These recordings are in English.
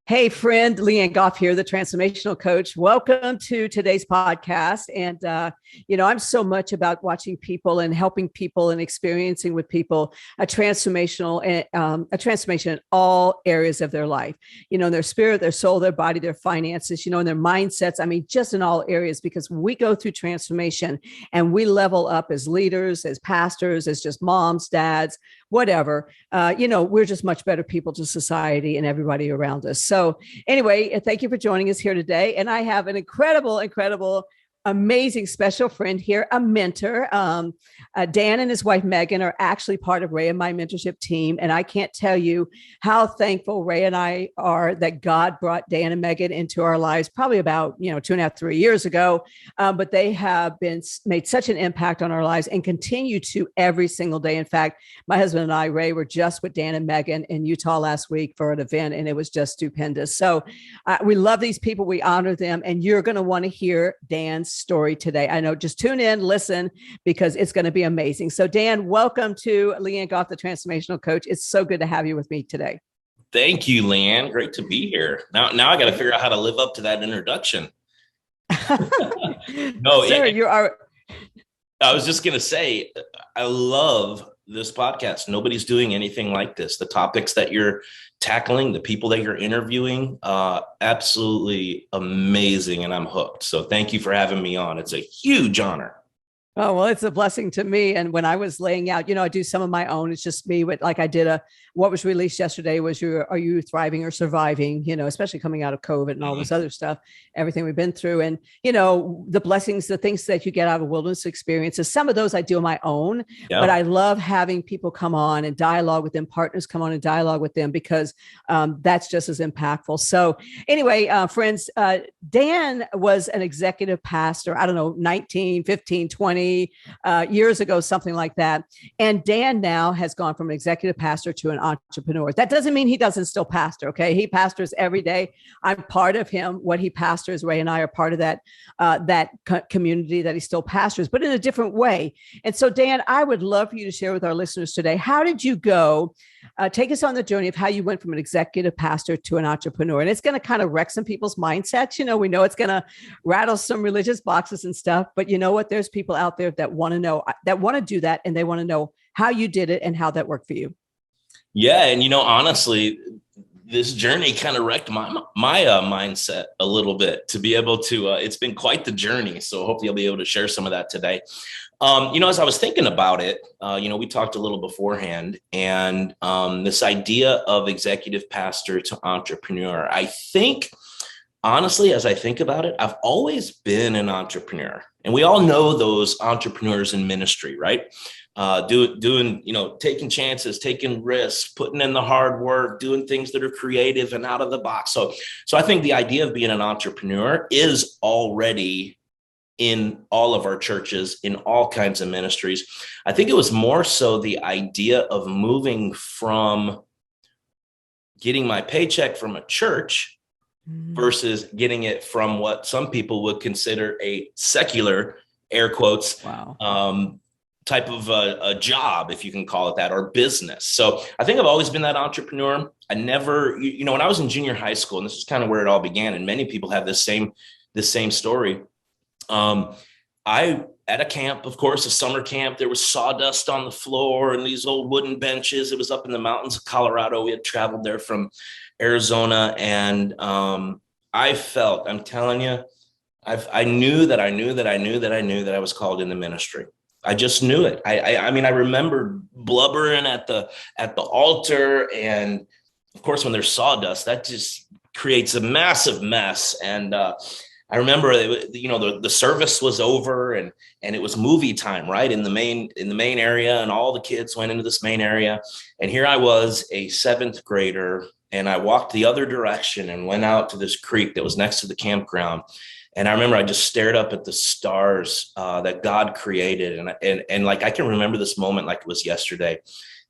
Hey, friend, Leanne Goff here, the transformational coach. Welcome to today's podcast. And, I'm so much about watching people and helping people and experiencing with people a transformation in all areas of their life, in their spirit, their soul, their body, their finances, in their mindsets. I mean, just in all areas, because we go through transformation and we level up as leaders, as pastors, as just moms, dads, whatever. We're just much better people to society and everybody around us. So anyway, thank you for joining us here today. And I have an incredible, amazing special friend here, a mentor. Dan and his wife, Megan, are actually part of Ray and my mentorship team. And I can't tell you how thankful Ray and I are that God brought Dan and Megan into our lives probably about, 2.5, 3 years ago. But they have made such an impact on our lives and continue to every single day. In fact, my husband and I, Ray, were just with Dan and Megan in Utah last week for an event, and it was just stupendous. So we love these people. We honor them. And you're going to want to hear Dan's story today. I know, just tune in, listen, because it's going to be amazing. So Dan, welcome to Leanne Goff, the transformational coach. It's so good to have you with me today. Thank you, Leanne. Great to be here. Now I got to figure out how to live up to that introduction. No, Sir, you are. I was just going to say, I love this podcast. Nobody's doing anything like this. The topics that you're tackling, the people that you're interviewing, absolutely amazing. And I'm hooked. So thank you for having me on. It's a huge honor. Oh, well, it's a blessing to me. And when I was laying out, I do some of my own. It's just me with, like I did what was released yesterday was are you thriving or surviving, especially coming out of COVID and all this other stuff, everything we've been through. And, the blessings, the things that you get out of wilderness experiences, some of those I do on my own, but I love having people come on and dialogue with them, partners come on and dialogue with them, because that's just as impactful. So anyway, friends, Dan was an executive pastor, I don't know, 19, 15, 20, years ago, something like that. And Dan now has gone from an executive pastor to an entrepreneur. That doesn't mean he doesn't still pastor. Okay. He pastors every day. I'm part of him. What he pastors, Ray and I are part of that community that he still pastors, but in a different way. And so, Dan, I would love for you to share with our listeners today, how did you go? Take us on the journey of how you went from an executive pastor to an entrepreneur. And it's going to kind of wreck some people's mindsets. We know it's going to rattle some religious boxes and stuff, but you know what? There's people out there that want to know, that want to do that. And they want to know how you did it and how that worked for you. Yeah. And, honestly, this journey kind of wrecked my mindset a little bit to be able to, it's been quite the journey. So hopefully I'll be able to share some of that today. As I was thinking about it, we talked a little beforehand, and this idea of executive pastor to entrepreneur, I think, honestly, as I think about it, I've always been an entrepreneur. And we all know those entrepreneurs in ministry, right? Doing, taking chances, taking risks, putting in the hard work, doing things that are creative and out of the box. So I think the idea of being an entrepreneur is already in all of our churches, in all kinds of ministries. I think it was more so the idea of moving from getting my paycheck from a church versus getting it from what some people would consider a secular, air quotes, type of a job, if you can call it that, or business. So I think I've always been that entrepreneur. I never, when I was in junior high school, and this is kind of where it all began, and many people have this same story. At a camp, of course, a summer camp, there was sawdust on the floor and these old wooden benches. It was up in the mountains of Colorado. We had traveled there from Arizona. And I'm telling you, I knew that I was called into ministry. I just knew it. I mean, I remember blubbering at the altar. And of course, when there's sawdust, that just creates a massive mess. And, I remember, the service was over and it was movie time, right? In the main area, and all the kids went into this main area. And here I was, a 7th grader, and I walked the other direction and went out to this creek that was next to the campground. And I remember I just stared up at the stars that God created. And like, I can remember this moment like it was yesterday.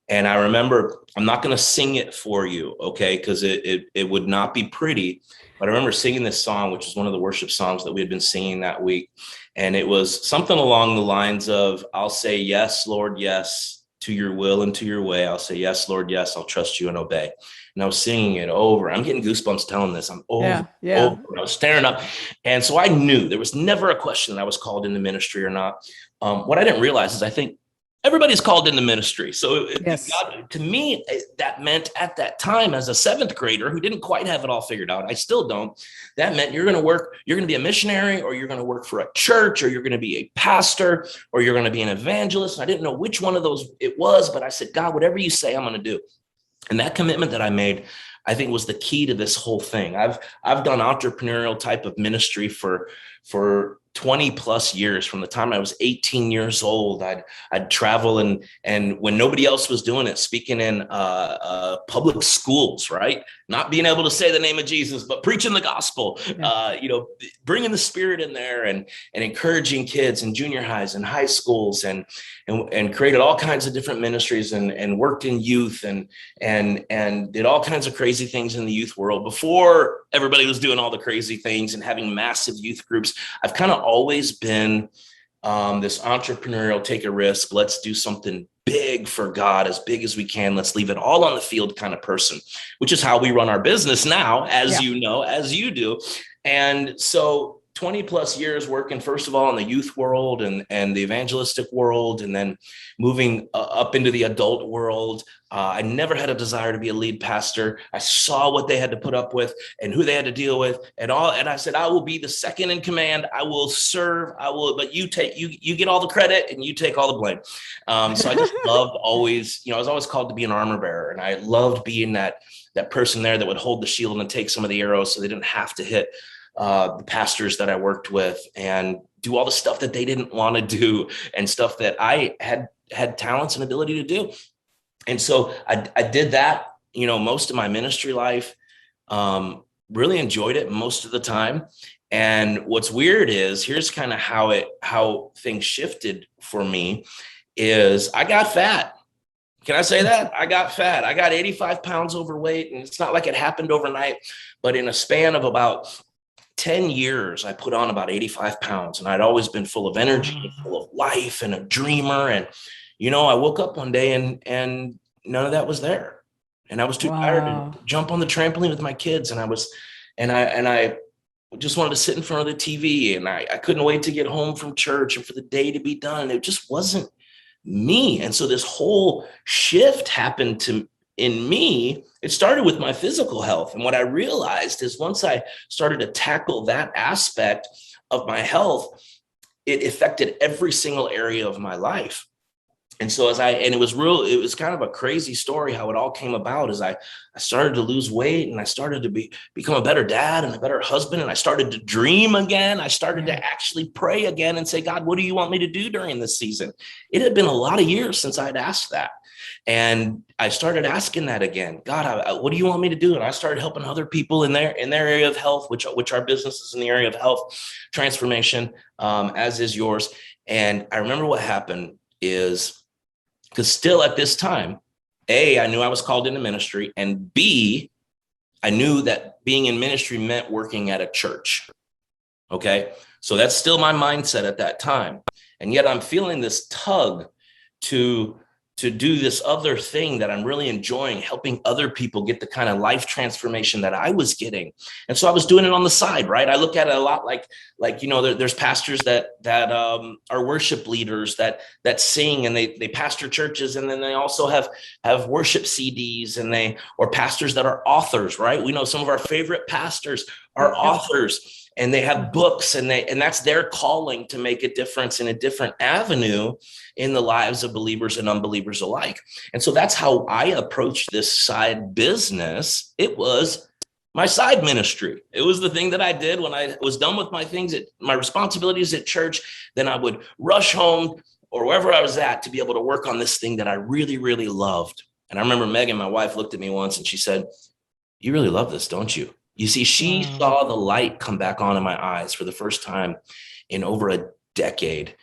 And I remember, I'm not going to sing it for you, okay? Because it would not be pretty. But I remember singing this song, which was one of the worship songs that we had been singing that week. And it was something along the lines of, I'll say, yes, Lord, yes, to your will and to your way. I'll say, yes, Lord, yes, I'll trust you and obey. And I was singing it over. I'm getting goosebumps telling this. I'm over. I was staring up. And so I knew there was never a question that I was called into ministry or not. What I didn't realize is I think everybody's called into ministry. So God, to me, that meant at that time as a seventh grader who didn't quite have it all figured out, I still don't, that meant you're going to be a missionary, or you're going to work for a church, or you're going to be a pastor, or you're going to be an evangelist. And I didn't know which one of those it was, but I said, God, whatever you say, I'm going to do. And that commitment that I made, I think, was the key to this whole thing. I've done entrepreneurial type of ministry for 20 plus years. From the time I was 18 years old, I'd travel and when nobody else was doing it, speaking in public schools, right? Not being able to say the name of Jesus, but preaching the gospel, bringing the Spirit in there and encouraging kids in junior highs and high schools and created all kinds of different ministries and worked in youth and did all kinds of crazy things in the youth world before everybody was doing all the crazy things and having massive youth groups. I've kind of always been this entrepreneurial, take a risk, let's do something big for God, as big as we can. Let's leave it all on the field kind of person, which is how we run our business now, as you know, as you do. And so 20 plus years working, first of all, in the youth world and the evangelistic world, and then moving up into the adult world. I never had a desire to be a lead pastor. I saw what they had to put up with and who they had to deal with and all. And I said, I will be the second in command. I will serve. But you get all the credit and you take all the blame. So I just loved always, I was always called to be an armor bearer. And I loved being that person there that would hold the shield and take some of the arrows so they didn't have to hit the pastors that I worked with and do all the stuff that they didn't want to do and stuff that I had talents and ability to do. And so I did that, most of my ministry life, really enjoyed it most of the time. And what's weird is here's kind of how things shifted for me is I got fat. Can I say that? I got fat. I got 85 pounds overweight, and it's not like it happened overnight, but in a span of about 10 years, I put on about 85 pounds, and I'd always been full of energy, full of life, and a dreamer. And, I woke up one day and none of that was there. And I was too tired to jump on the trampoline with my kids. And I just wanted to sit in front of the TV, and I couldn't wait to get home from church and for the day to be done. It just wasn't me. And so this whole shift happened in me. It started with my physical health. And what I realized is once I started to tackle that aspect of my health, it affected every single area of my life. And so it was kind of a crazy story how it all came about as I started to lose weight, and I started to become a better dad and a better husband. And I started to dream again. I started to actually pray again and say, God, what do you want me to do during this season? It had been a lot of years since I'd asked that. And I started asking that again, God, what do you want me to do? And I started helping other people in their area of health, which our business is in the area of health transformation, as is yours. And I remember what happened is, because still at this time, A, I knew I was called into ministry, and B, I knew that being in ministry meant working at a church. Okay. So that's still my mindset at that time. And yet I'm feeling this tug to do this other thing that I'm really enjoying, helping other people get the kind of life transformation that I was getting. And so I was doing it on the side, right? I look at it a lot like there's pastors that are worship leaders that sing, and they pastor churches, and then they also have worship CDs, or pastors that are authors, right? We know some of our favorite pastors are authors. And they have books, and that's their calling to make a difference in a different avenue in the lives of believers and unbelievers alike. And so that's how I approached this side business. It was my side ministry. It was the thing that I did when I was done with my responsibilities at church. Then I would rush home or wherever I was at to be able to work on this thing that I really, really loved. And I remember Megan, my wife, looked at me once and she said, "You really love this, don't you?" You see, she saw the light come back on in my eyes for the first time in over a decade.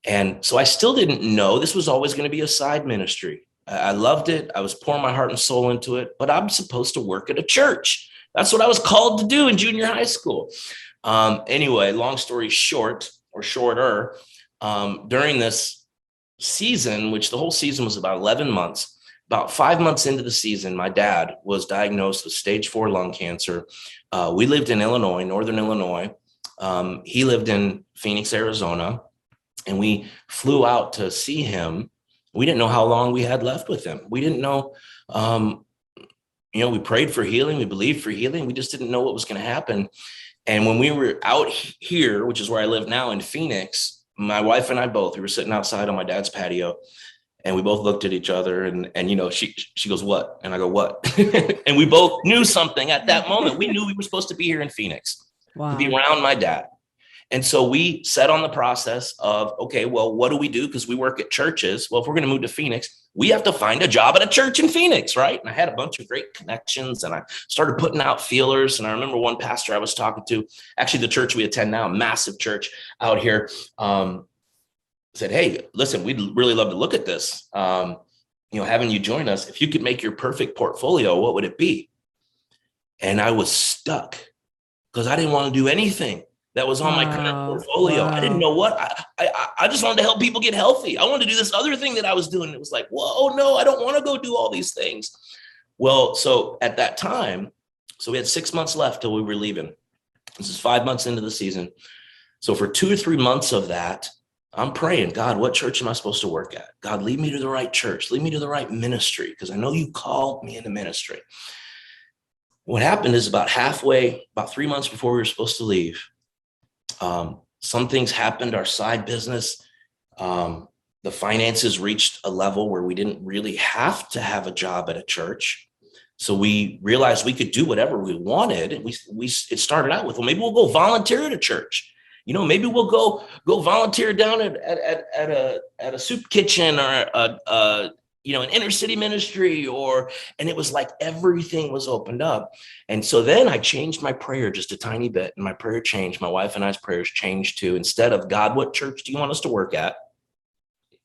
And so I still didn't know this was always going to be a side ministry. I loved it. I was pouring my heart and soul into it, but I'm supposed to work at a church. That's what I was called to do in junior high school. Anyway, long story short, or shorter, during this season, which the whole season was about 11 months, about 5 months into the season, my dad was diagnosed with stage 4 lung cancer. We lived in Illinois, Northern Illinois. He lived in Phoenix, Arizona, and we flew out to see him. We didn't know how long we had left with him. We didn't know, we prayed for healing. We believed for healing. We just didn't know what was going to happen. And when we were out here, which is where I live now in Phoenix, my wife and I we were sitting outside on my dad's patio, and we both looked at each other and she goes, "What?" And I go, "What?" And we both knew something at that moment. We knew we were supposed to be here in Phoenix to be around my dad. And so we set on the process of, okay, well, what do we do? Because we work at churches. Well, if we're going to move to Phoenix, we have to find a job at a church in Phoenix, right? And I had a bunch of great connections, and I started putting out feelers. And I remember one pastor I was talking to, actually the church we attend now, a massive church out here, said, "Hey, listen, we'd really love to look at this. Having you join us, if you could make your perfect portfolio, what would it be?" And I was stuck because I didn't want to do anything that was on my current portfolio. Wow. I didn't know what. I just wanted to help people get healthy. I wanted to do this other thing that I was doing. It was like, whoa, no, I don't want to go do all these things. Well, so at that time, so we had 6 months left till we were leaving. This is 5 months into the season. So for 2 or 3 months of that, I'm praying, "God, what church am I supposed to work at? God, lead me to the right church. Lead me to the right ministry, because I know you called me into ministry." What happened is about 3 months before we were supposed to leave, some things happened. Our side business, the finances reached a level where we didn't really have to have a job at a church. So we realized we could do whatever we wanted. And it started out with, well, maybe we'll go volunteer at a church. Maybe we'll go volunteer down at a soup kitchen or an inner city ministry, and it was like everything was opened up. And so then I changed my prayer just a tiny bit, and my prayer changed. My wife and I's prayers changed to, instead of, "God, what church do you want us to work at?"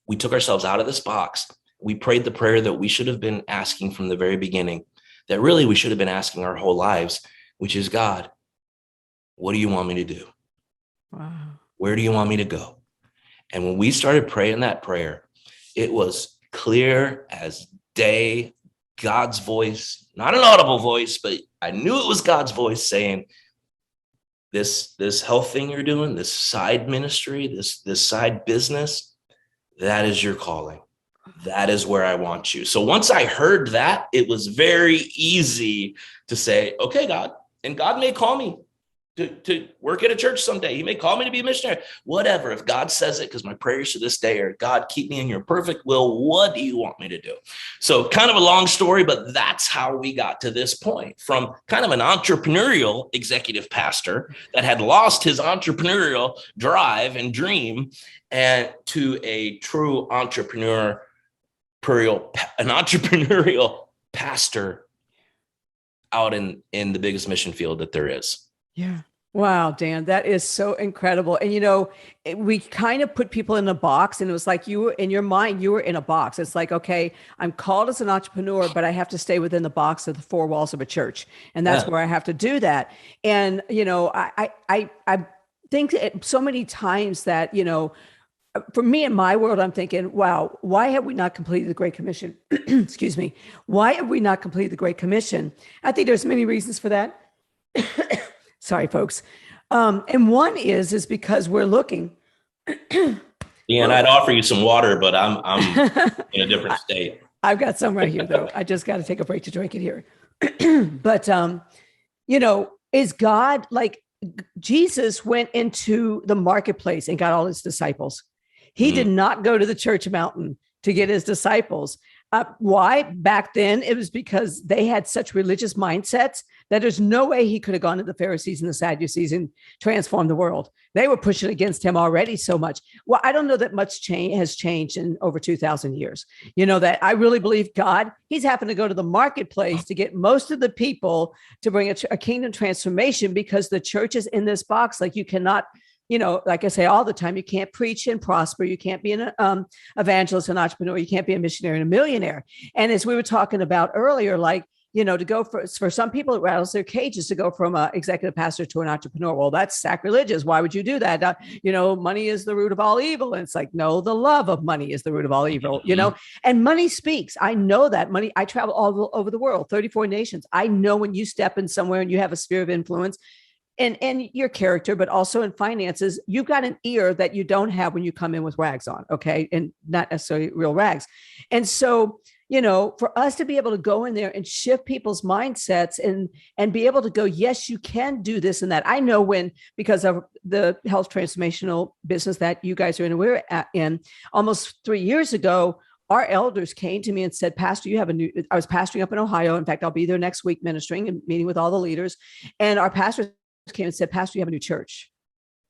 We took ourselves out of this box. We prayed the prayer that we should have been asking from the very beginning, that really we should have been asking our whole lives, which is, "God, what do you want me to do? Wow. Where do you want me to go?" And when we started praying that prayer, it was clear as day, God's voice, not an audible voice, but I knew it was God's voice saying, this health thing you're doing, this side ministry, this side business, that is your calling. That is where I want you. So once I heard that, it was very easy to say, "Okay, God," and God may call me to work at a church someday. He may call me to be a missionary, whatever. If God says it, because my prayers to this day are, "God, keep me in your perfect will. What do you want me to do?" So kind of a long story, but that's how we got to this point, from kind of an entrepreneurial executive pastor that had lost his entrepreneurial drive and dream, and to a true entrepreneurial pastor out in the biggest mission field that there is. Yeah. Wow, Dan, that is so incredible. And, we kind of put people in a box, and it was like you were in your mind, you were in a box. It's like, okay, I'm called as an entrepreneur, but I have to stay within the box of the 4 walls of a church. And that's where I have to do that. And, I think so many times that, for me in my world, I'm thinking, wow, why have we not completed the Great Commission? Excuse me. Why have we not completed the Great Commission? I think there's many reasons for that. Sorry, folks. And one is because we're looking. Yeah, and I'd offer you some water, but I'm in a different state. I've got some right here, though. I just got to take a break to drink it here. But, is God, like, Jesus went into the marketplace and got all his disciples. He did not go to the church mountain to get his disciples. Why? Back then, it was because they had such religious mindsets that there's no way he could have gone to the Pharisees and the Sadducees and transformed the world. They were pushing against him already so much. Well, I don't know that much has changed in over 2,000 years. That I really believe God, he's happened to go to the marketplace to get most of the people to bring a kingdom transformation, because the church is in this box. Like, you cannot, like I say all the time, you can't preach and prosper. You can't be an evangelist, an entrepreneur. You can't be a missionary and a millionaire. And as we were talking about earlier, like, to go for some people, it rattles their cages to go from an executive pastor to an entrepreneur. Well, that's sacrilegious. Why would you do that? Money is the root of all evil. And it's like, no, the love of money is the root of all evil, and money speaks. I know that money, I travel all over the world, 34 nations. I know when you step in somewhere and you have a sphere of influence, and your character, but also in finances, you've got an ear that you don't have when you come in with rags on. Okay. And not necessarily real rags. And so, for us to be able to go in there and shift people's mindsets and be able to go, yes, you can do this and that. I know because of the health transformational business that you guys are in, we're in almost 3 years ago, our elders came to me and said, Pastor, I was pastoring up in Ohio. In fact, I'll be there next week ministering and meeting with all the leaders. And our pastor came and said, Pastor, you have a new church.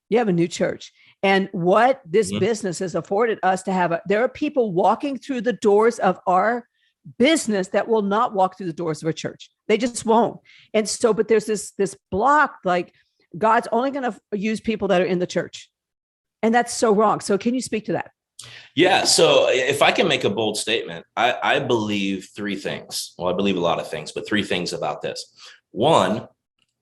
You have a new church. And what this business has afforded us to have, there are people walking through the doors of our business that will not walk through the doors of a church. They just won't. And so, but there's this block, like God's only going to use people that are in the church. And that's so wrong. So can you speak to that? Yeah. So if I can make a bold statement, I believe three things. Well, I believe a lot of things, but three things about this. One,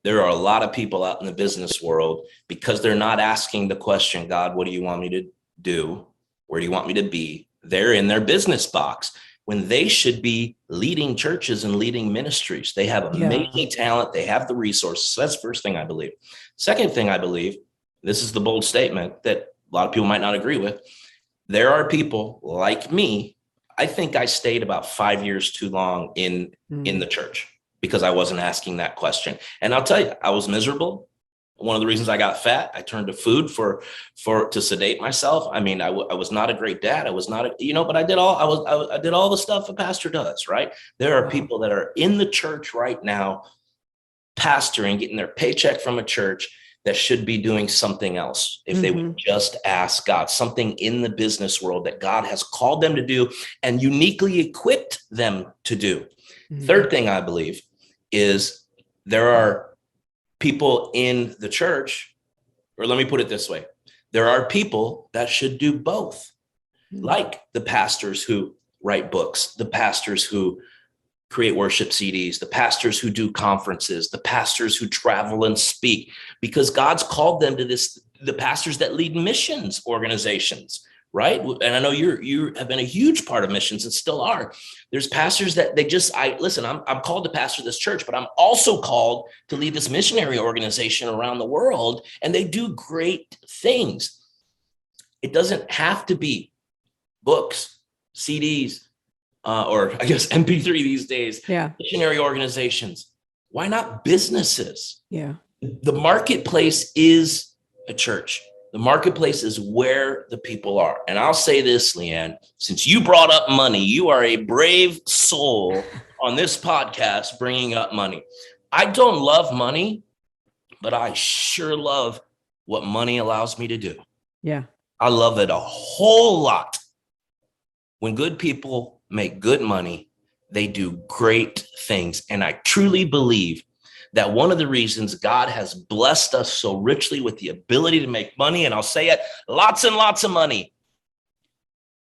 there are a lot of people out in the business world, because they're not asking the question, God, what do you want me to do? Where do you want me to be? They're in their business box when they should be leading churches and leading ministries. They have amazing talent. They have the resources. So that's the first thing I believe. Second thing I believe, this is the bold statement that a lot of people might not agree with. There are people like me. I think I stayed about 5 years too long in the church because I wasn't asking that question. And I'll tell you, I was miserable. One of the reasons I got fat, I turned to food to sedate myself. I mean, I was not a great dad. I was not, but I did all the stuff a pastor does, right? There are people that are in the church right now, pastoring, getting their paycheck from a church, that should be doing something else if they would just ask God, something in the business world that God has called them to do and uniquely equipped them to do. Third thing I believe is there are people in the church, or let me put it this way. There are people that should do both, like the pastors who write books, the pastors who create worship CDs, the pastors who do conferences, the pastors who travel and speak, because God's called them to this, the pastors that lead missions organizations, right? And I know you have been a huge part of missions and still are. There's pastors that I'm called to pastor this church, but I'm also called to lead this missionary organization around the world, and they do great things. It doesn't have to be books, CDs, or I guess MP3 these days, missionary organizations. Why not businesses? Yeah. The marketplace is a church. The marketplace is where the people are. And I'll say this, Leanne, since you brought up money, you are a brave soul on this podcast bringing up money. I don't love money, but I sure love what money allows me to do. Yeah. I love it a whole lot. When good people make good money, they do great things. And I truly believe that one of the reasons God has blessed us so richly with the ability to make money, and I'll say it, lots and lots of money,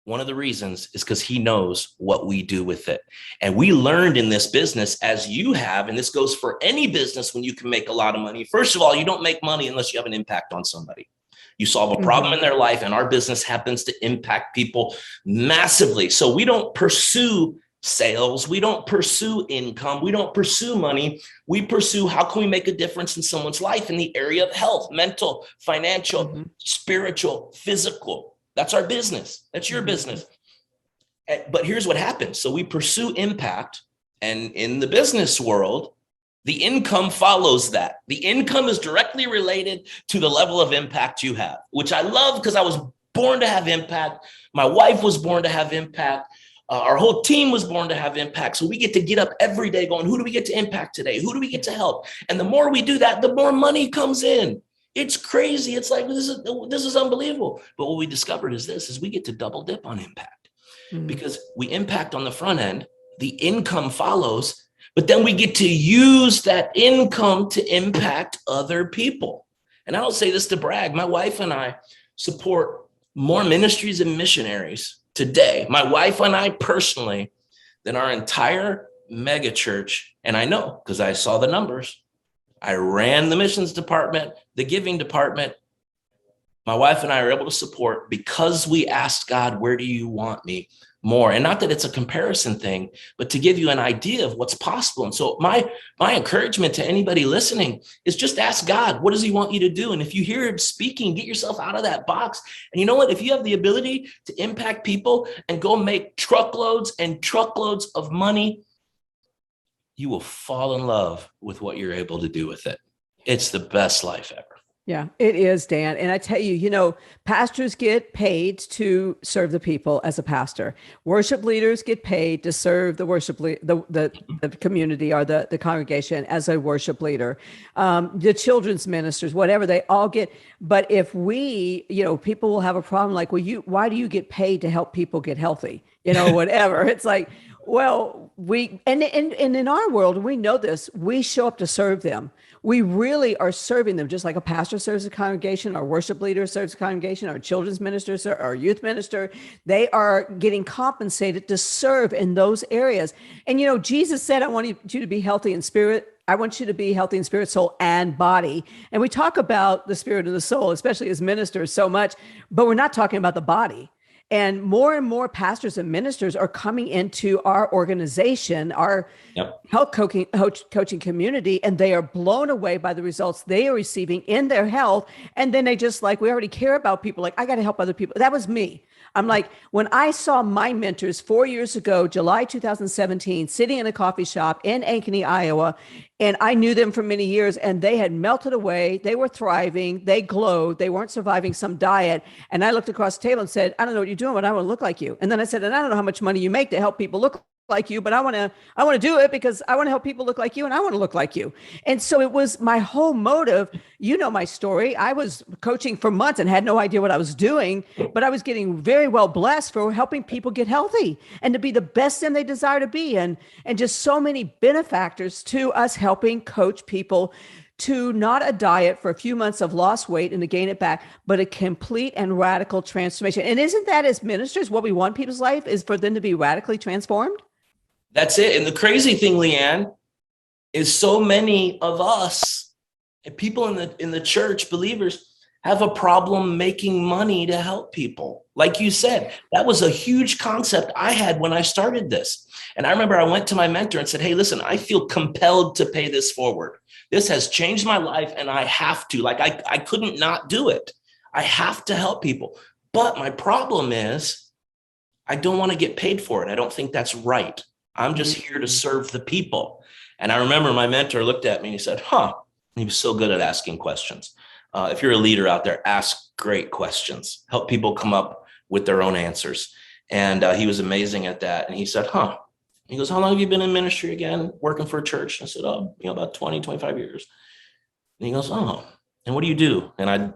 one of the reasons is because he knows what we do with it. And we learned in this business, as you have, and this goes for any business when you can make a lot of money. First of all, you don't make money unless you have an impact on somebody. You solve a problem in their life, and our business happens to impact people massively. So we don't pursue sales. We don't pursue income. We don't pursue money. We pursue how can we make a difference in someone's life in the area of health, mental, financial, spiritual, physical. That's our business. That's your business. But here's what happens. So we pursue impact, and in the business world, the income follows that. The income is directly related to the level of impact you have, which I love because I was born to have impact. My wife was born to have impact. Our whole team was born to have impact. So we get to get up every day going, who do we get to impact today? Who do we get to help? And the more we do that, the more money comes in. It's crazy. It's like, this is unbelievable. But what we discovered is we get to double dip on impact because we impact on the front end. The income follows. But then we get to use that income to impact other people. And I don't say this to brag. My wife and I support more ministries and missionaries today, my wife and I personally, than our entire mega church. And I know because I saw the numbers. I ran the missions department, the giving department. My wife and I are able to support because we asked God, where do you want me more? And not that it's a comparison thing, but to give you an idea of what's possible. And so my encouragement to anybody listening is just ask God, what does he want you to do? And if you hear him speaking, get yourself out of that box. And you know what? If you have the ability to impact people and go make truckloads and truckloads of money, you will fall in love with what you're able to do with it. It's the best life ever. Yeah, it is, Dan. And I tell you, pastors get paid to serve the people as a pastor. Worship leaders get paid to serve the the community or the congregation as a worship leader. The children's ministers, whatever, they all get. But if we, people will have a problem like, well, why do you get paid to help people get healthy? Whatever. It's like, well, and in our world, we know this, we show up to serve them. We really are serving them, just like a pastor serves a congregation, our worship leader serves a congregation, our children's ministers, our youth minister. They are getting compensated to serve in those areas. And, Jesus said, I want you to be healthy in spirit. I want you to be healthy in spirit, soul, and body. And we talk about the spirit and the soul, especially as ministers, so much, but we're not talking about the body. And more pastors and ministers are coming into our organization, our health coaching community, and they are blown away by the results they are receiving in their health. And then they just we already care about people. I got to help other people. That was me. I'm like, when I saw my mentors 4 years ago, July 2017, sitting in a coffee shop in Ankeny, Iowa, and I knew them for many years and they had melted away. They were thriving. They glowed. They weren't surviving some diet. And I looked across the table and said, I don't know what you're doing, but I want to look like you. And then I said, and I don't know how much money you make to help people look like you, but I want to do it because I want to help people look like you and I want to look like you. And so it was my whole motive. You know my story. I was coaching for months and had no idea what I was doing, but I was getting very well blessed for helping people get healthy and to be the best them they desire to be. And just so many benefactors to us helping coach people to not a diet for a few months of lost weight and to gain it back, but a complete and radical transformation. And isn't that, as ministers, what we want people's life is for them to be radically transformed? That's it. And the crazy thing, Leanne, is so many of us, people in the church, believers, have a problem making money to help people. Like you said, that was a huge concept I had when I started this. And I remember I went to my mentor and said, hey, listen, I feel compelled to pay this forward. This has changed my life and I have to. I couldn't not do it. I have to help people. But my problem is I don't want to get paid for it. I don't think that's right. I'm just here to serve the people. And I remember my mentor looked at me and he said, he was so good at asking questions. If you're a leader out there, ask great questions, help people come up with their own answers. And he was amazing at that. And he said, he goes, how long have you been in ministry again, working for a church? I said, about 20, 25 years. And he goes, and what do you do? And I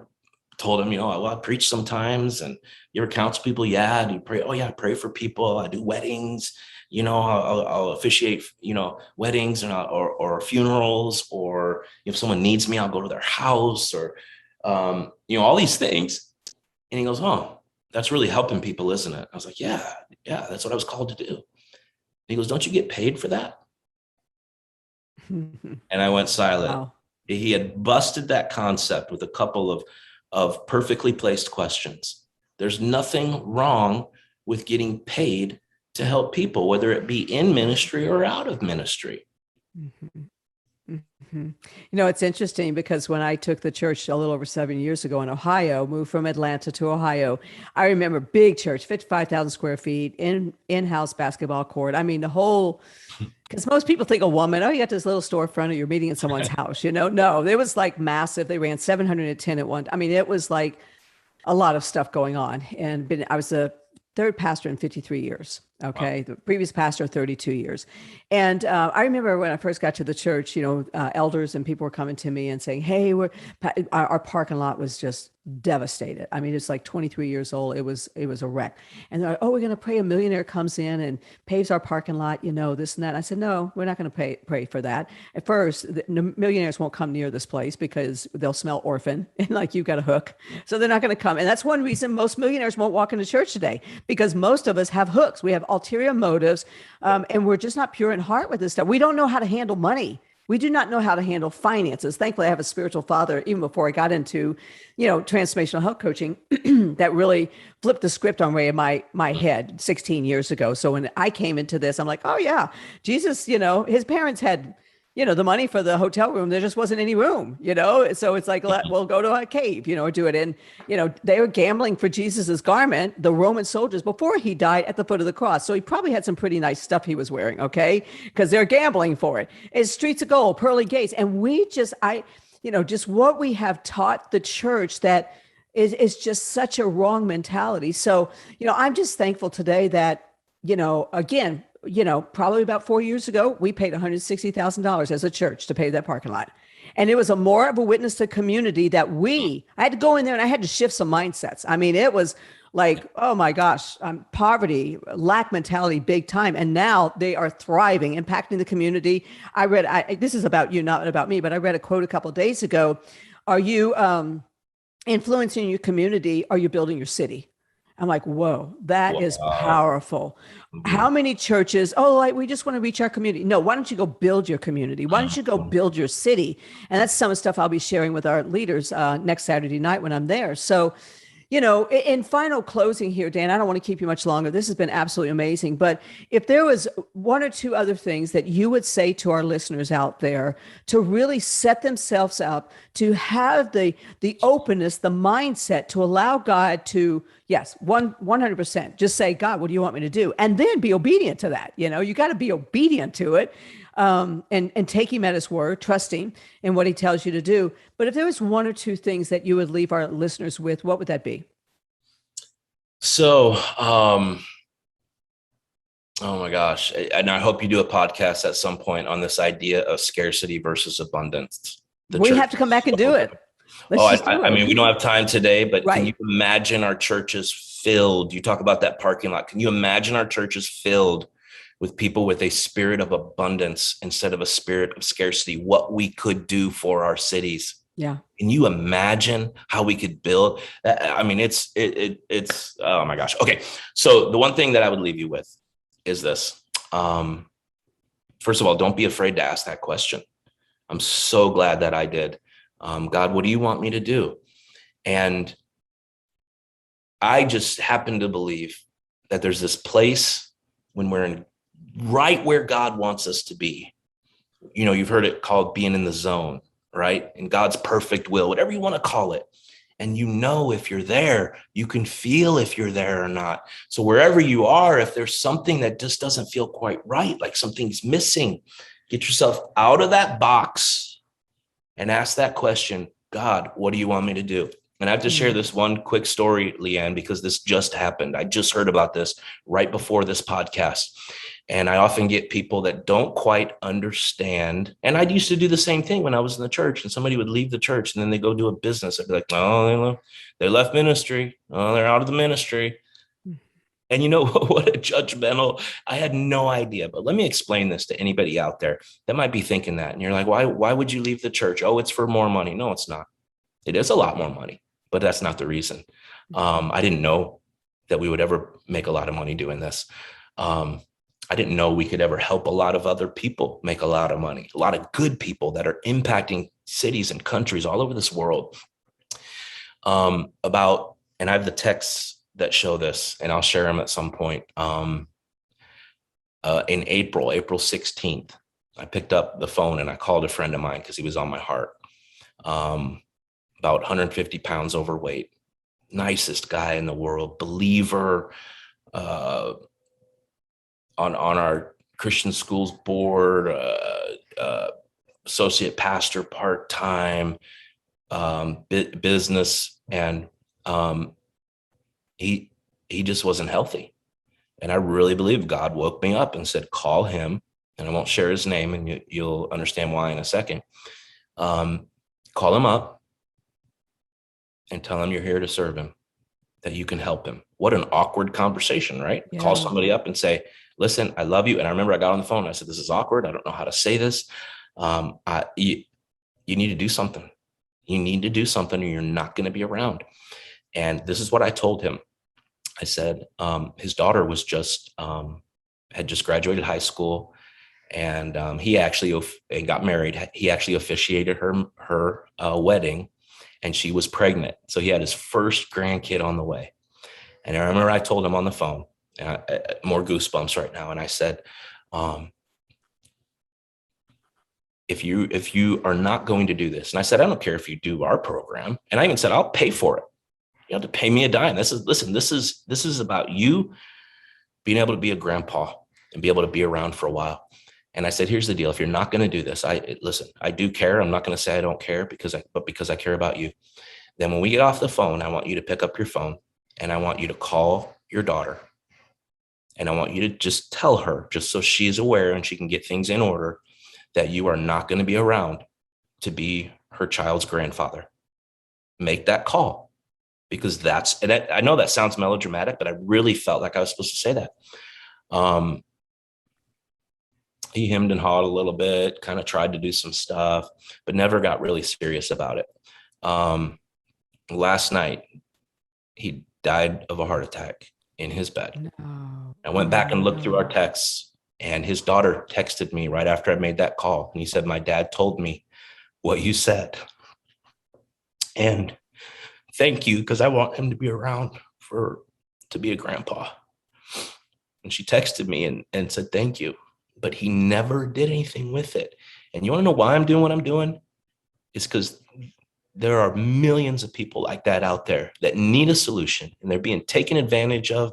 told him, I preach sometimes. And you ever counsel people? Yeah. Do you pray? Oh yeah, I pray for people. I do weddings. I'll officiate, weddings or funerals, or if someone needs me, I'll go to their house or, all these things. And he goes, that's really helping people, isn't it? I was like, yeah, that's what I was called to do. He goes, don't you get paid for that? And I went silent. Wow. He had busted that concept with a couple of perfectly placed questions. There's nothing wrong with getting paid to help people, whether it be in ministry or out of ministry. Mm-hmm. Mm-hmm. It's interesting because when I took the church a little over 7 years ago in Ohio, moved from Atlanta to Ohio, I remember big church, 55,000 square feet, in-house basketball court. I mean, the whole, because most people think a woman, you got this little storefront or you're meeting in someone's house, No, it was massive. They ran 710 at one. I mean, it was a lot of stuff going on. And I was the third pastor in 53 years. Okay. Wow. The previous pastor, 32 years. And I remember when I first got to the church, elders and people were coming to me and saying, hey, our parking lot was just devastated. I mean, it's 23 years old. It was a wreck. And they're like, we're going to pray a millionaire comes in and paves our parking lot, this and that. I said, no, we're not going to pray for that. At first, the millionaires won't come near this place because they'll smell orphan and you've got a hook. So they're not going to come. And that's one reason most millionaires won't walk into church today, because most of us have hooks. We have have ulterior motives, and we're just not pure in heart with this stuff. We don't know how to handle money. We do not know how to handle finances. Thankfully, I have a spiritual father, even before I got into, transformational health coaching, that really flipped the script on way in my head 16 years ago. So when I came into this, I'm like, oh yeah, Jesus, his parents had, the money for the hotel room. There just wasn't any room, so it's like, we'll go to a cave, or do it. And, they were gambling for Jesus's garment, the Roman soldiers, before he died at the foot of the cross. So he probably had some pretty nice stuff he was wearing. Okay. Because they're gambling for it. It's streets of gold, pearly gates. And we just what we have taught the church that is just such a wrong mentality. So, I'm just thankful today that, again, probably about 4 years ago, we paid $160,000 as a church to pay that parking lot. And it was more of a witness to community that I had to go in there and I had to shift some mindsets. I mean, it was like, oh my gosh, poverty, lack mentality, big time. And now they are thriving, impacting the community. This is about you, not about me, but I read a quote a couple of days ago. Are you influencing your community? Are you building your city? I'm like, whoa, that is powerful. How many churches, we just want to reach our community. No, why don't you go build your community? Why don't you go build your city? And that's some of the stuff I'll be sharing with our leaders next Saturday night when I'm there. So, in final closing here, Dan, I don't want to keep you much longer. This has been absolutely amazing. But if there was one or two other things that you would say to our listeners out there to really set themselves up, to have the openness, the mindset to allow God to, yes, 100%, just say, God, what do you want me to do? And then be obedient to that. You got to be obedient to it. And take him at his word, trusting in what he tells you to do. But if there was one or two things that you would leave our listeners with, what would that be? So, oh my gosh. And I hope you do a podcast at some point on this idea of scarcity versus abundance. We have to come back and do it. I mean, we don't have time today, but Can you imagine our churches filled? You talk about that parking lot. Can you imagine our churches filled with people with a spirit of abundance instead of a spirit of scarcity, what we could do for our cities? Yeah. Can you imagine how we could build? I mean, it's, oh my gosh. Okay. So the one thing that I would leave you with is this. First of all, don't be afraid to ask that question. I'm so glad that I did. God, what do you want me to do? And I just happen to believe that there's this place when we're right where God wants us to be. You've heard it called being in the zone, right? In God's perfect will, whatever you want to call it. And if you're there, you can feel if you're there or not. So wherever you are, if there's something that just doesn't feel quite right, like something's missing, get yourself out of that box and ask that question, God, what do you want me to do? And I have to share this one quick story, Leanne, because this just happened. I just heard about this right before this podcast. And I often get people that don't quite understand. And I used to do the same thing when I was in the church, and somebody would leave the church and then they go do a business. I'd be like, oh, they left ministry. Oh, they're out of the ministry. And what a judgmental, I had no idea. But let me explain this to anybody out there that might be thinking that. And you're like, why would you leave the church? Oh, it's for more money. No, it's not. It is a lot more money, but that's not the reason. I didn't know that we would ever make a lot of money doing this. I didn't know we could ever help a lot of other people make a lot of money, a lot of good people that are impacting cities and countries all over this world. And I have the texts that show this, and I'll share them at some point. In April 16th, I picked up the phone and I called a friend of mine because he was on my heart. About 150 pounds overweight, nicest guy in the world, believer, on our Christian schools board, associate pastor part-time, business. And he just wasn't healthy. And I really believe God woke me up and said, call him. And I won't share his name, and you'll understand why in a second. Call him up and tell him you're here to serve him, that you can help him. What an awkward conversation, right? Yeah. Call somebody up and say, listen, I love you. And I remember I got on the phone and I said, this is awkward. I don't know how to say this. You need to do something. You need to do something or you're not going to be around. And this is what I told him. I said, his daughter was had just graduated high school, and he actually and got married. He actually officiated her wedding, and she was pregnant. So he had his first grandkid on the way. And I remember I told him on the phone, and more goosebumps right now. And I said, if you are not going to do this, and I said, I don't care if you do our program. And I even said, I'll pay for it. You have to pay me a dime. This is about you being able to be a grandpa and be able to be around for a while. And I said, here's the deal. If you're not going to do this, I do care. I'm not going to say I don't care because I care about you. Then when we get off the phone, I want you to pick up your phone and I want you to call your daughter. And I want you to just tell her, just so she's aware and she can get things in order, that you are not going to be around to be her child's grandfather. Make that call, because I know that sounds melodramatic, but I really felt like I was supposed to say that. He hemmed and hawed a little bit, kind of tried to do some stuff, but never got really serious about it. Last night, he died of a heart attack in his bed. No. I went back and looked through our texts, and his daughter texted me right after I made that call. And he said, my dad told me what you said. And thank you, because I want him to be around to be a grandpa. And she texted me and said, thank you. But he never did anything with it. And you want to know why I'm doing what I'm doing? It's because there are millions of people like that out there that need a solution, and they're being taken advantage of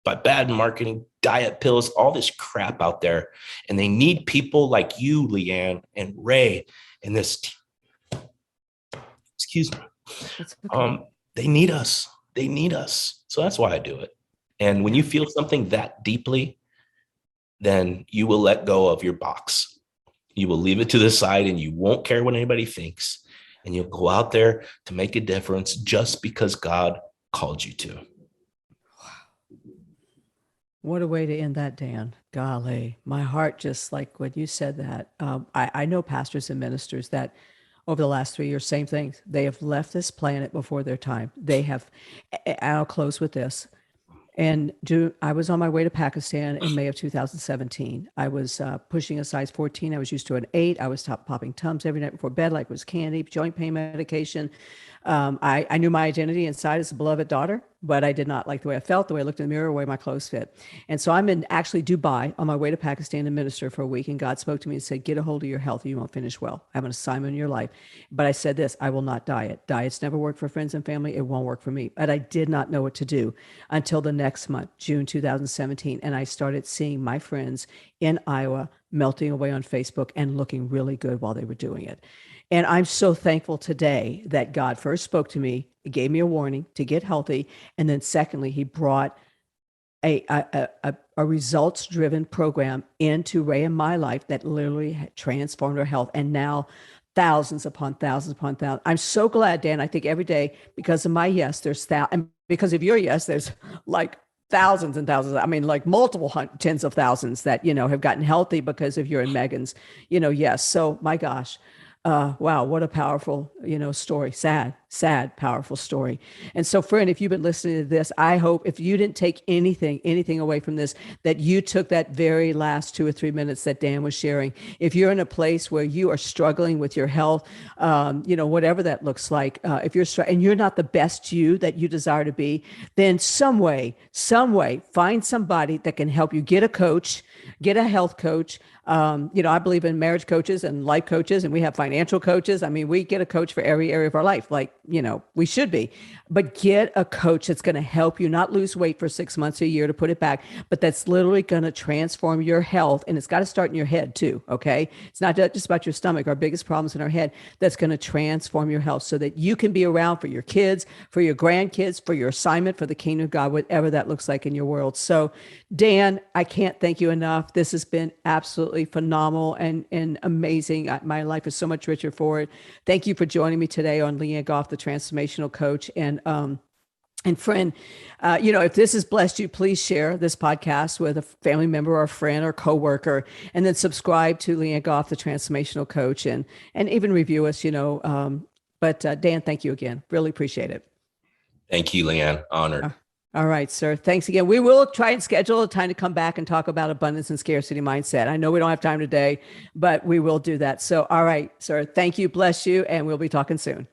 by bad marketing, diet pills, all this crap out there. And they need people like you, Leanne and Ray, and this excuse me. Okay. They need us. They need us. So that's why I do it. And when you feel something that deeply, then you will let go of your box. You will leave it to the side and you won't care what anybody thinks. And you'll go out there to make a difference just because God called you to. What a way to end that, Dan. Golly, my heart just like when you said that. I know pastors and ministers that over the last 3 years, same things. They have left this planet before their time. They have, I'll close with this. And I was on my way to Pakistan in May of 2017. I was pushing a size 14. I was used to an 8. I was popping Tums every night before bed, like it was candy, joint pain medication. I knew my identity inside as a beloved daughter, but I did not like the way I felt, the way I looked in the mirror, the way my clothes fit. And so I'm in actually Dubai on my way to Pakistan to minister for a week. And God spoke to me and said, get a hold of your health or you won't finish well. I have an assignment in your life. But I said this, I will not diet. Diets never work for friends and family. It won't work for me. But I did not know what to do until the next month, June 2017. And I started seeing my friends in Iowa melting away on Facebook and looking really good while they were doing it. And I'm so thankful today that God first spoke to me, gave me a warning to get healthy. And then secondly, he brought a results-driven program into Ray and my life that literally transformed our health. And now thousands upon thousands upon thousands. I'm so glad, Dan. I think every day, because of my yes, there's and because of your yes, there's like thousands and thousands. I mean, like multiple tens of thousands that, have gotten healthy because of your and Megan's, yes. So my gosh. Wow, what a powerful, story. Sad, powerful story. And so, friend, if you've been listening to this, I hope if you didn't take anything away from this, that you took that very last 2 or 3 minutes that Dan was sharing. If you're in a place where you are struggling with your health, whatever that looks like, if you're and you're not the best you that you desire to be, then some way, find somebody that can help you. Get a coach, get a health coach. I believe in marriage coaches and life coaches, and we have financial coaches. I mean, we get a coach for every area of our life, like, we should be, but get a coach that's going to help you not lose weight for 6 months or a year to put it back, but that's literally going to transform your health. And it's got to start in your head too. Okay. It's not just about your stomach. Our biggest problems in our head. That's going to transform your health so that you can be around for your kids, for your grandkids, for your assignment, for the kingdom of God, whatever that looks like in your world. So Dan, I can't thank you enough. This has been absolutely phenomenal and amazing. My life is so much richer for it. Thank you for joining me today on Leanne Goff, the Transformational Coach. And friend, if this has blessed you, please share this podcast with a family member or a friend or coworker, and then subscribe to Leanne Goff, the Transformational Coach, and even review us, But Dan, thank you again. Really appreciate it. Thank you, Leanne. Honored. All right, sir. Thanks again. We will try and schedule a time to come back and talk about abundance and scarcity mindset. I know we don't have time today, but we will do that. So, all right, sir. Thank you. Bless you. And we'll be talking soon.